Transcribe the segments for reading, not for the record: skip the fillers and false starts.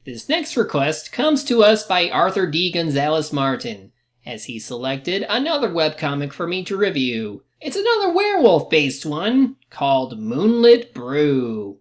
This next request comes to us by Arthur D. Gonzalez Martin, as he selected another webcomic for me to review. It's another werewolf-based one called Moonlit Brew.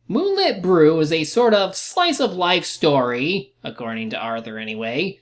Moonlit Brew is a sort of slice-of-life story, according to Arthur anyway,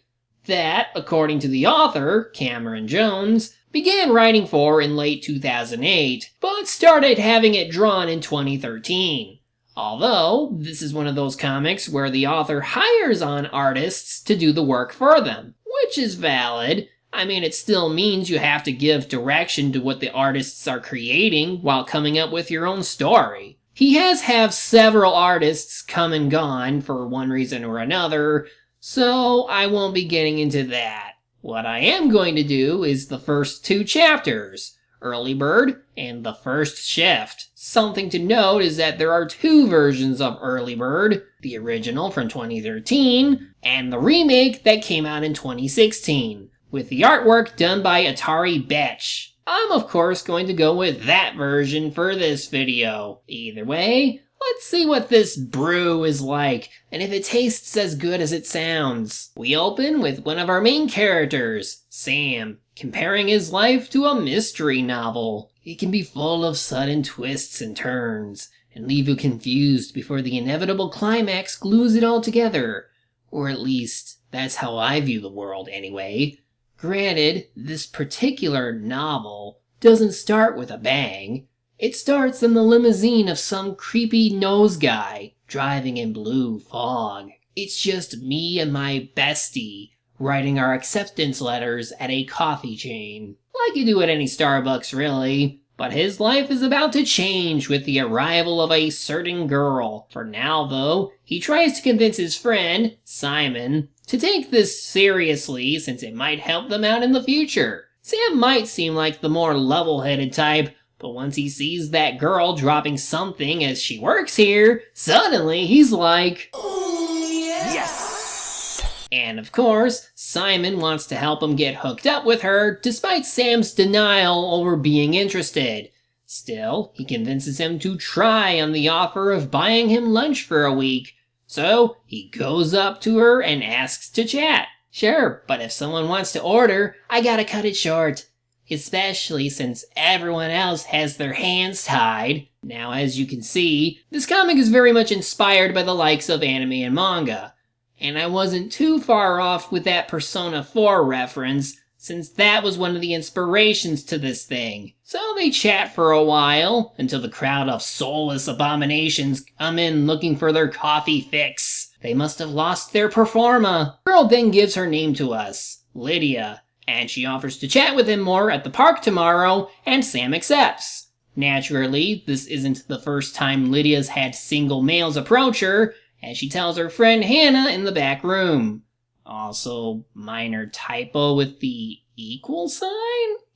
that, according to the author, Cameron Jones, began writing for in late 2008, but started having it drawn in 2013. Although, this is one of those comics where the author hires on artists to do the work for them, which is valid. I mean, it still means you have to give direction to what the artists are creating while coming up with your own story. He has had several artists come and gone for one reason or another, so I won't be getting into that. What I am going to do is the first two chapters, Early Bird and The First Shift. Something to note is that there are two versions of Early Bird, the original from 2013, and the remake that came out in 2016, with the artwork done by Atari Betch. I'm of course going to go with that version for this video. Either way, let's see what this brew is like, and if it tastes as good as it sounds. We open with one of our main characters, Sam, comparing his life to a mystery novel. It can be full of sudden twists and turns, and leave you confused before the inevitable climax glues it all together. Or at least, that's how I view the world anyway. Granted, this particular novel doesn't start with a bang. It starts in the limousine of some creepy nose guy driving in blue fog. It's just me and my bestie writing our acceptance letters at a coffee chain. Like you do at any Starbucks, really. But his life is about to change with the arrival of a certain girl. For now, though, he tries to convince his friend, Simon, to take this seriously since it might help them out in the future. Sam might seem like the more level-headed type, but once he sees that girl dropping something as she works here, suddenly he's like, "Oh yeah!" Yes! And of course, Simon wants to help him get hooked up with her despite Sam's denial over being interested. Still, he convinces him to try on the offer of buying him lunch for a week. So, he goes up to her and asks to chat. Sure, but if someone wants to order, I gotta cut it short. Especially since everyone else has their hands tied. Now, as you can see, this comic is very much inspired by the likes of anime and manga. And I wasn't too far off with that Persona 4 reference, since that was one of the inspirations to this thing. So they chat for a while, until the crowd of soulless abominations come in looking for their coffee fix. They must have lost their performa. The girl then gives her name to us, Lydia, and she offers to chat with him more at the park tomorrow, and Sam accepts. Naturally, this isn't the first time Lydia's had single males approach her, as she tells her friend Hannah in the back room. Also, minor typo with the equal sign?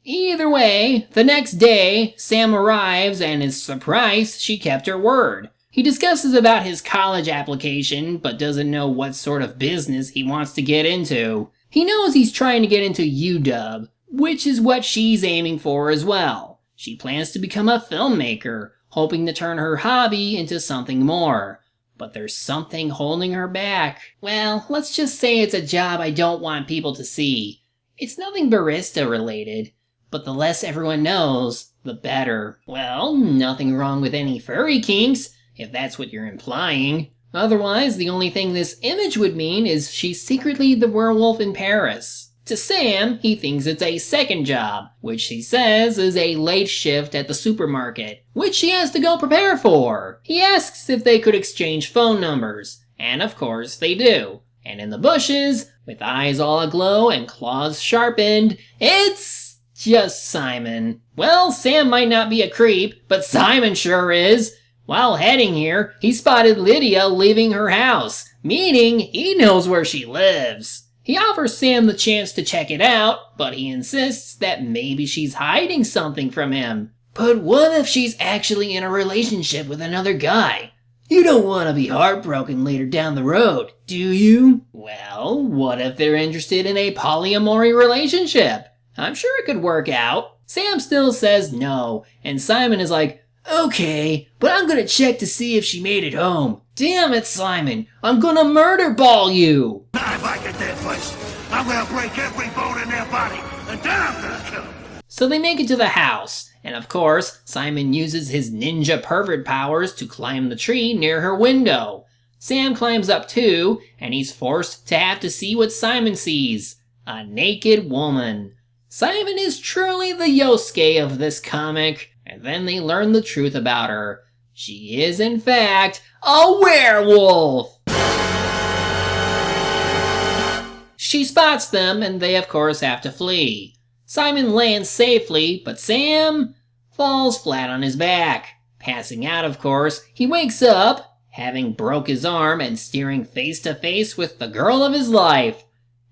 Either way, the next day, Sam arrives and is surprised she kept her word. He discusses about his college application, but doesn't know what sort of business he wants to get into. He knows he's trying to get into UW, which is what she's aiming for as well. She plans to become a filmmaker, hoping to turn her hobby into something more. But there's something holding her back. Well, let's just say it's a job I don't want people to see. It's nothing barista related, but the less everyone knows, the better. Well, nothing wrong with any furry kinks, if that's what you're implying. Otherwise, the only thing this image would mean is she's secretly the werewolf in Paris. To Sam, he thinks it's a second job, which he says is a late shift at the supermarket, which he has to go prepare for. He asks if they could exchange phone numbers, and of course they do. And in the bushes, with eyes all aglow and claws sharpened, it's just Simon. Well, Sam might not be a creep, but Simon sure is. While heading here, he spotted Lydia leaving her house, meaning he knows where she lives. He offers Sam the chance to check it out, but he insists that maybe she's hiding something from him. But what if she's actually in a relationship with another guy? You don't want to be heartbroken later down the road, do you? Well, what if they're interested in a polyamory relationship? I'm sure it could work out. Sam still says no, and Simon is like, okay, but I'm gonna check to see if she made it home. Damn it, Simon, I'm gonna murder ball you! Now if I get that place, I'm gonna break every bone in their body, and then I'm gonna kill them. So they make it to the house, and of course, Simon uses his ninja pervert powers to climb the tree near her window. Sam climbs up too, and he's forced to have to see what Simon sees. A naked woman. Simon is truly the Yosuke of this comic, and then they learn the truth about her. She is, in fact, a werewolf! She spots them, and they of course have to flee. Simon lands safely, but Sam falls flat on his back. Passing out, of course, he wakes up, having broke his arm and staring face to face with the girl of his life,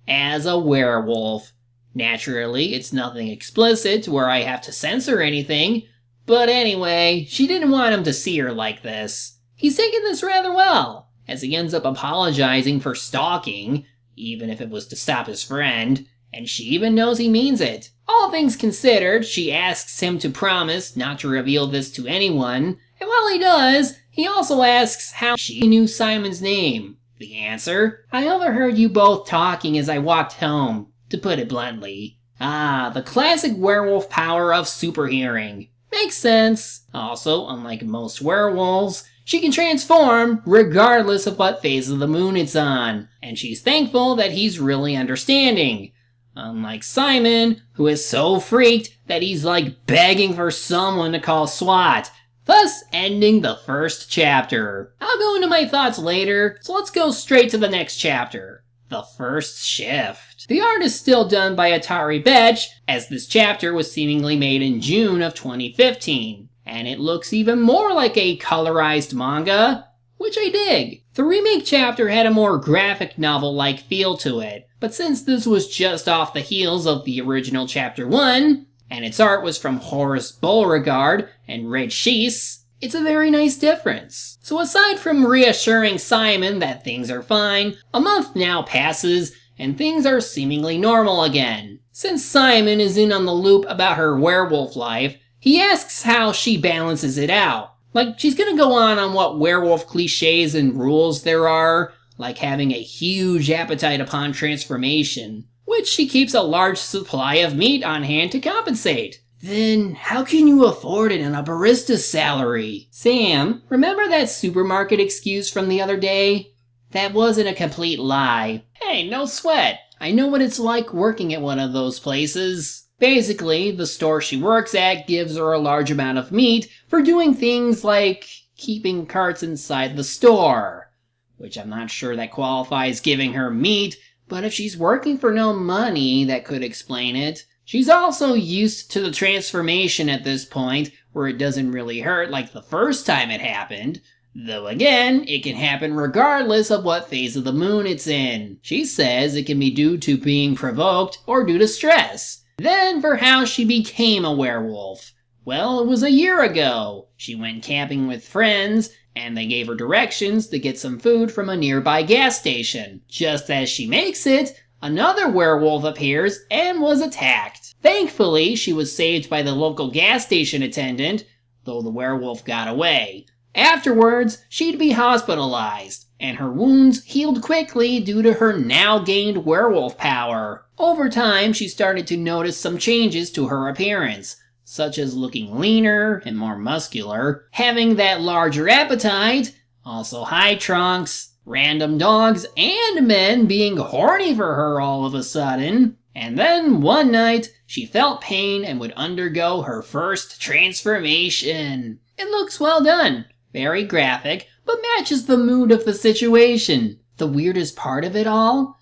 as a werewolf. Naturally, it's nothing explicit where I have to censor anything, but anyway, she didn't want him to see her like this. He's taken this rather well, as he ends up apologizing for stalking, even if it was to stop his friend, and she even knows he means it. All things considered, she asks him to promise not to reveal this to anyone, and while he does, he also asks how she knew Simon's name. The answer? I overheard you both talking as I walked home, to put it bluntly. Ah, the classic werewolf power of super hearing. Makes sense. Also, unlike most werewolves, she can transform regardless of what phase of the moon it's on, and she's thankful that he's really understanding. Unlike Simon, who is so freaked that he's like begging for someone to call SWAT, thus ending the first chapter. I'll go into my thoughts later, so let's go straight to the next chapter. The First Shift. The art is still done by Atari Betch, as this chapter was seemingly made in June of 2015, and it looks even more like a colorized manga, which I dig. The remake chapter had a more graphic novel-like feel to it, but since this was just off the heels of the original Chapter 1, and its art was from Horace Beauregard and Red Sheese, it's a very nice difference. So aside from reassuring Simon that things are fine, a month now passes and things are seemingly normal again. Since Simon is in on the loop about her werewolf life, he asks how she balances it out. Like, she's gonna go on what werewolf cliches and rules there are, like having a huge appetite upon transformation, which she keeps a large supply of meat on hand to compensate. Then, how can you afford it on a barista's salary? Sam, remember that supermarket excuse from the other day? That wasn't a complete lie. Hey, no sweat. I know what it's like working at one of those places. Basically, the store she works at gives her a large amount of meat for doing things like keeping carts inside the store. Which I'm not sure that qualifies giving her meat, but if she's working for no money, that could explain it. She's also used to the transformation at this point, where it doesn't really hurt like the first time it happened. Though again, it can happen regardless of what phase of the moon it's in. She says it can be due to being provoked or due to stress. Then for how she became a werewolf. Well, it was a year ago. She went camping with friends, and they gave her directions to get some food from a nearby gas station. Just as she makes it, another werewolf appears and was attacked. Thankfully, she was saved by the local gas station attendant, though the werewolf got away. Afterwards, she'd be hospitalized, and her wounds healed quickly due to her now gained werewolf power. Over time, she started to notice some changes to her appearance, such as looking leaner and more muscular, having that larger appetite, also high trunks, random dogs and men being horny for her all of a sudden. And then one night, she felt pain and would undergo her first transformation. It looks well done. Very graphic, but matches the mood of the situation. The weirdest part of it all?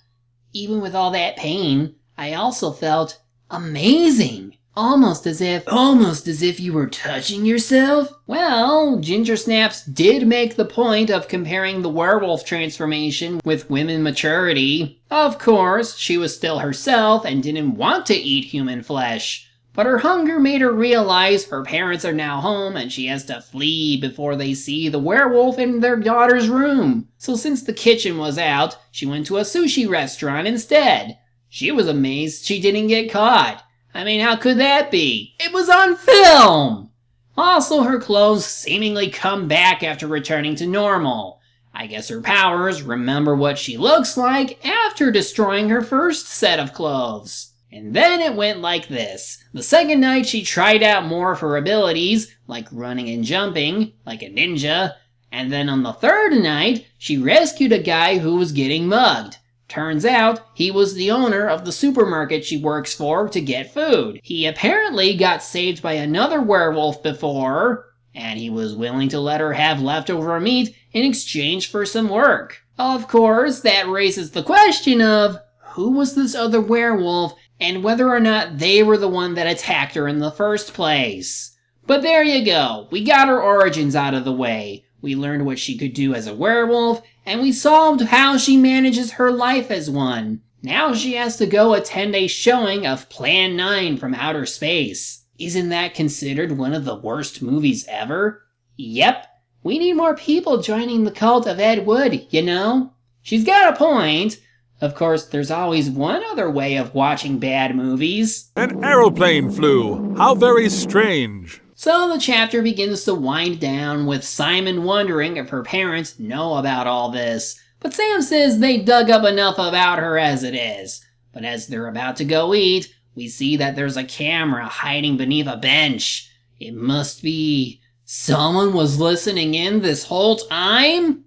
Even with all that pain, I also felt amazing. Almost as if you were touching yourself? Well, Ginger Snaps did make the point of comparing the werewolf transformation with women maturity. Of course, she was still herself and didn't want to eat human flesh. But her hunger made her realize her parents are now home and she has to flee before they see the werewolf in their daughter's room. So since the kitchen was out, she went to a sushi restaurant instead. She was amazed she didn't get caught. I mean, how could that be? It was on film! Also, her clothes seemingly come back after returning to normal. I guess her powers remember what she looks like after destroying her first set of clothes. And then it went like this. The second night she tried out more of her abilities, like running and jumping, like a ninja. And then on the third night, she rescued a guy who was getting mugged. Turns out, he was the owner of the supermarket she works for to get food. He apparently got saved by another werewolf before, and he was willing to let her have leftover meat in exchange for some work. Of course, that raises the question of, who was this other werewolf, and whether or not they were the one that attacked her in the first place. But there you go, we got her origins out of the way. We learned what she could do as a werewolf, and we solved how she manages her life as one. Now she has to go attend a showing of Plan 9 from outer space. Isn't that considered one of the worst movies ever? Yep, we need more people joining the cult of Ed Wood, you know? She's got a point. Of course, there's always one other way of watching bad movies. An aeroplane flew. How very strange. So the chapter begins to wind down with Simon wondering if her parents know about all this. But Sam says they dug up enough about her as it is. But as they're about to go eat, we see that there's a camera hiding beneath a bench. It must be someone was listening in this whole time?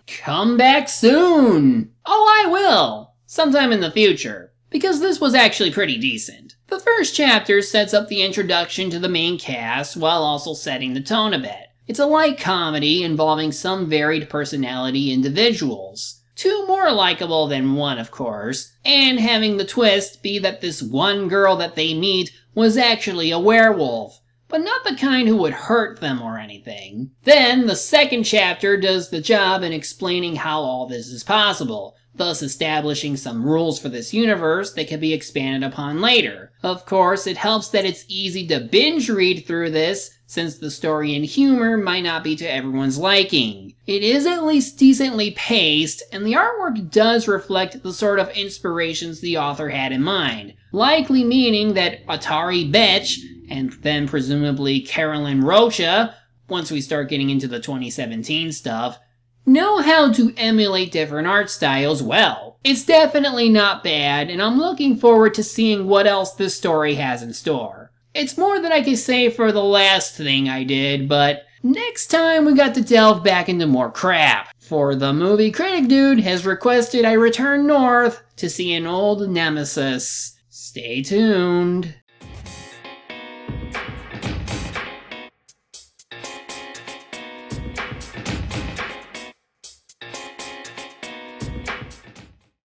Come back soon! Oh, I will! Sometime in the future. Because this was actually pretty decent. The first chapter sets up the introduction to the main cast while also setting the tone a bit. It's a light comedy involving some varied personality individuals. Two more likable than one, of course, and having the twist be that this one girl that they meet was actually a werewolf, but not the kind who would hurt them or anything. Then the second chapter does the job in explaining how all this is possible, thus establishing some rules for this universe that can be expanded upon later. Of course, it helps that it's easy to binge read through this, since the story and humor might not be to everyone's liking. It is at least decently paced, and the artwork does reflect the sort of inspirations the author had in mind, likely meaning that Atari Betch, and then presumably Carolyn Rocha, once we start getting into the 2017 stuff, know how to emulate different art styles well. It's definitely not bad, and I'm looking forward to seeing what else this story has in store. It's more than I can say for the last thing I did, but next time we got to delve back into more crap. For the movie critic dude has requested I return north to see an old nemesis. Stay tuned.